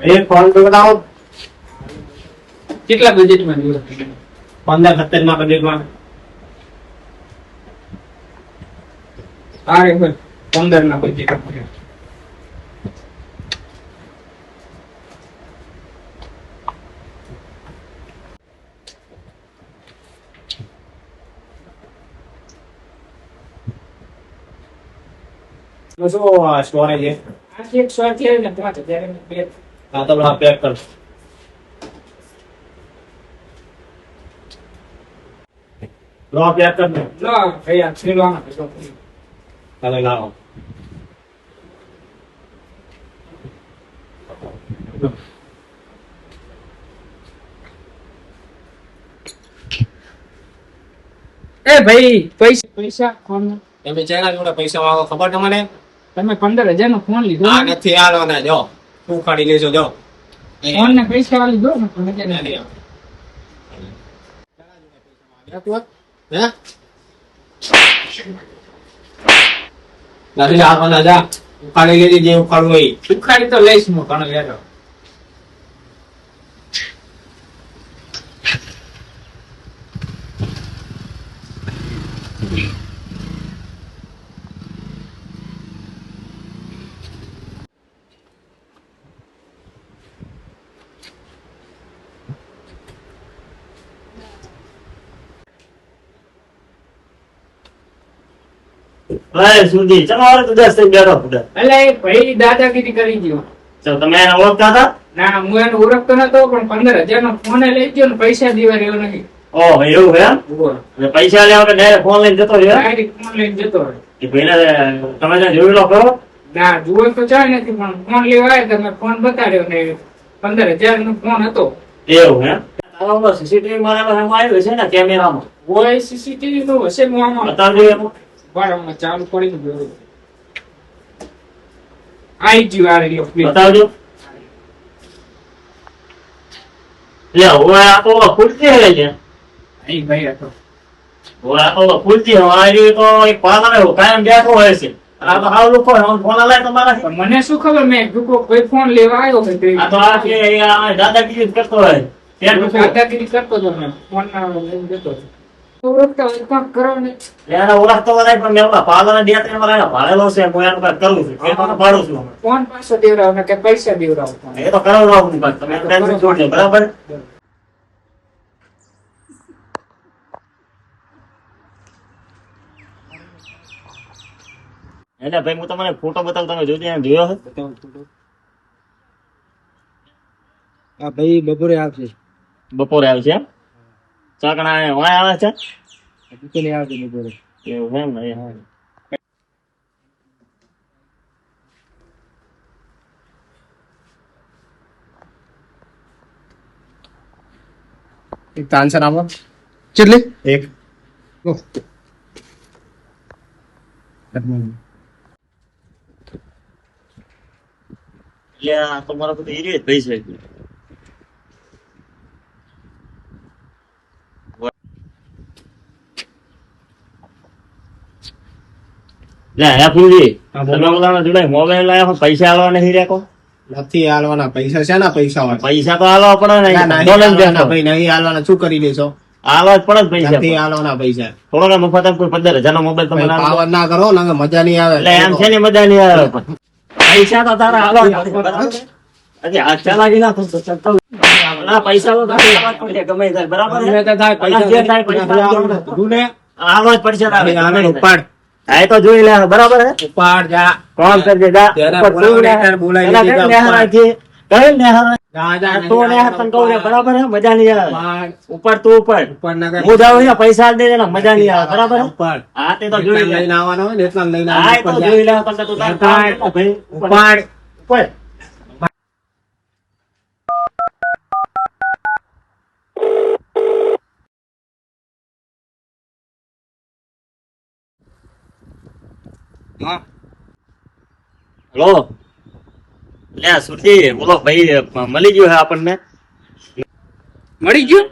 એક ફોન તો બતાવો. કેટલા બજેટમાં જોવે? 15-17 માં બજેટમાં. આ રે ભાઈ 15 ના બજેટ. શું સ્ટોરેજ છે? આ એક 100 ને 5000 ની બે. હા તો બરાબર પેક કર. લો પેક કર દે. લો ભાઈ આ છેલવાના પૈસા. ચાલે લાવો. એ ભાઈ પૈસા ફોન તમે ચેના જોડે પૈસા માંગો ખબર તમને? તમે 15000 નો ફોન લીધો આ નથી આલવાના જો. તું કાઢી લેજો જો. ફોન ને પૈસા લીધો ને તમે કે નહીં? હે? નથી આલવાના જા. ઉખાડી લેજે જે ઉખાડવું હોય. સુખાડી તો લઈશ હું ઘણો લેજો. ભાઈ સુધી ચલો તો 10 થઈ બેઠો પુડા. એટલે એ ભાઈ દાદાગીરી કરી ગયો. તો તમે એને ઓળખતા હતા? ના હું એને ઓળખતો નતો પણ 15000 નો ફોન લઈ ગયો ને પૈસા દેવા રહ્યો નથી. ઓહ એવું એમ? અને પૈસા લેવા કે ડાયરેક્ટ ફોન લઈને જતો રહ્યો? ડાયરેક્ટ ફોન લઈને જતો રહ્યો. કે ભાઈને તમે ત્યાં જોઈ લો કરો. ના જુઓ તો ચાલે નથી પણ ફોન લેવા આવ્યા તમે ફોન બતાડ્યો ને 15000 નો ફોન હતો. એવું એમ? તારામાં સીસીટીવી મારેલો એમાં આવ્યું છે ને કેમેરામાં. કોઈ સીસીટીવી નો હશે હું આમાં બતાવજો એમાં. બરાબર ચાલુ કરી ગયો. આઈ ગયું આ રહ્યો. બતાવજો. લે હવે આ તો ખુલતી હે છે. આઈ ભાઈ હતો. હવે આ તો ખુલતી હવે આ રહ્યું તો એક પાલાને કાયમ બેઠો હોય છે. આ તો હાવ લોકો ફોન લાય તમારા. પણ મને શું ખબર મેં કોઈ ફોન લેવા આવ્યો કે તે આ તો આ કે આ દાદાગીરી જ કરતો હોય. ત્યાં દાદાગીરી કરતો હતો મેં ફોન લઈને જતો હતો. ઓળખતા હોય કાંક કરો ને. એને ઓળખતો હોય પણ મેં ઓલા પાલાને બે ત્રણ વાર એને ભાળેલો છે હું એનું કાંઈક કરું છું. એ તો ભાડું છું. ફોન પાછો દેવરાવ ને કે પૈસા દેવરાવ. એ તો કરાવડાવું નહીં તમે ટેન્શન છોડજો બરાબર. એટલે ભાઈ હું તમને ફોટો બતાવું તમે જોયો હે? આ ભાઈ બપોરે આવશે. બપોરે આવે છે એમ? ચાકણા વાય આવે છે? દુકાને આવશે બપોરે. એવું એમ ને? હા. એક આન્સર આપો કેટલી એક એટલે આ તો મારા બધું એરિયા જ પૈસા છે. લે હે ફૂલજી તમે ઓલાના જોડે મોબાઈલ લાવ્યા પૈસા આલવા નહીં રેકો? નથી આલવાના પૈસા છે ને પૈસા હોય પૈસા તો આલવા પડે ને બોલન દેતો ભાઈ નહીં આલવાના શું કરી લેશો? આલવા જ પડે પૈસા. નથી આલવાના પૈસા. થોડોક મફત આપ કોઈ 15000 નો મોબાઈલ તમે પાવર ના કરો ને મજા નહીં આવે. એટલે એમ છે ને મજા નહીં આવે પણ પૈસા તો તારા આલવા હજી હાથ ચલાવી નાખો તો ચલતો ના પૈસા તો તારે આલવા જ પડશે ગમે થાય બરાબર ગમે તે થાય પૈસા જે થાય પૈસા આલવા જ પડશે તારે. ઉપાડ આ તો જોઈ લે બરાબર હે ઉપાડ જા કોણ કરજે જા ઉપર તું ને બોલાવી એના દીધા. નેહરા છે કઈ નેહરા જા જા તો નેહરા તને કહું ને બરાબર હે મજા નહીં આવે ઉપાડ ઉપર તું ઉપર ઉપાડ ના કર હું જાઉં ને પૈસા દે ને મજા નહીં આવે બરાબર હે ઉપાડ હા તે તો જોઈ લે લઈને આવવાનો હોય ને એટલા લઈને હા એ તો જોઈ લે તમને તો તાર ઉપાડ ભાઈ ઉપાડ ઉપર હા હેલો લે સુરજી બોલો ભાઈ મળી ગયો હે આપણને મળી ગયું.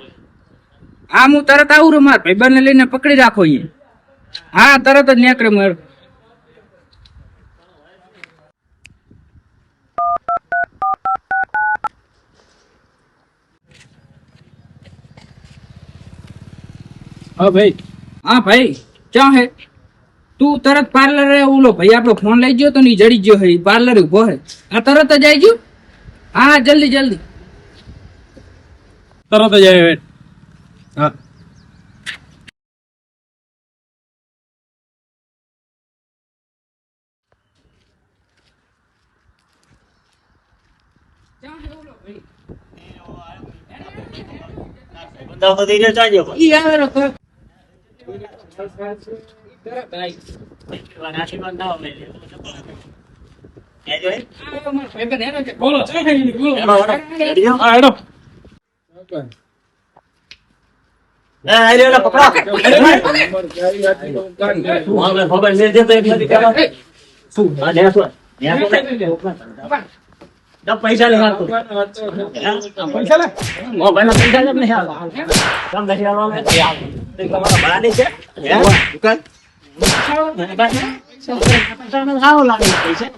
હા હું તરત આવું રે માર ભાઈબંધને લઈને પકડી રાખો અહીંયા. હા તરત જ નીકળે માર. હા ભાઈ હા ભાઈ ક્યાં હે તું તરત પાર્લર ઓલો ભાઈ આપણો ફોન લઈ ગયો તો ની જડી ગયો હે પાર્લર ઉભો હે આ તરત જ આવી ગયો હા જલ્દી જલ્દી તરત જ આવે હા ક્યાં હે ઓલો ભાઈ બધા વધી જાય ચાલજો પણ. ઈ આવે રો તરત આવી. આશીર્વાદ ના હોય. એ જો એ. આ મારો ભાઈબંધ એનો છે. બોલો છે બોલો એનો એનો. રેડી છો? હા હેડો એ આઈ રહ્યો, પકડો. હું ખબર છે જે તો એક નથી કહેવા. હા, લે શું? દસ પૈસા લેવા તું. પૈસા લે મોબાઈલ ના પૈસા જ નહીં આવતા. કેમ નથી આવવા? તે તમારા ભાડાની છે? હે? દુકાન? પૈસા નો સારો લાગે પૈસા.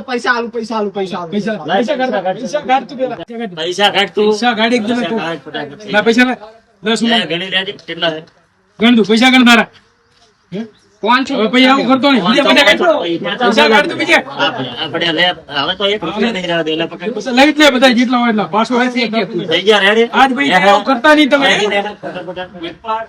પૈસા આલુ પૈસા આલુ પૈસા આલુ પૈસા પૈસા કાઢ તું પેલા પૈસા કાઢ તું. પૈસા કાઢ એક જણ તું કાઢ ફટાફટ. ના પૈસા લે દસ એ ગણી લેજે. કેટલા છે? ગણ તું પૈસા ગણ તારા કોણ છે હવે પૈસા આવું કરતો નહીં બીજા બધા કાઢ પૈસા કાઢ તું બીજા આપણે લે. હવે તો એક રૂપિયા નહીં રહેવા દે. એટલે પકડ. પૈસા લઈ જ લે બધા જેટલા હોય એટલા 500 થઈ ગયા રેડી? આજ ભાઈ આવું કરતા નહીં તમે ફટાફટ.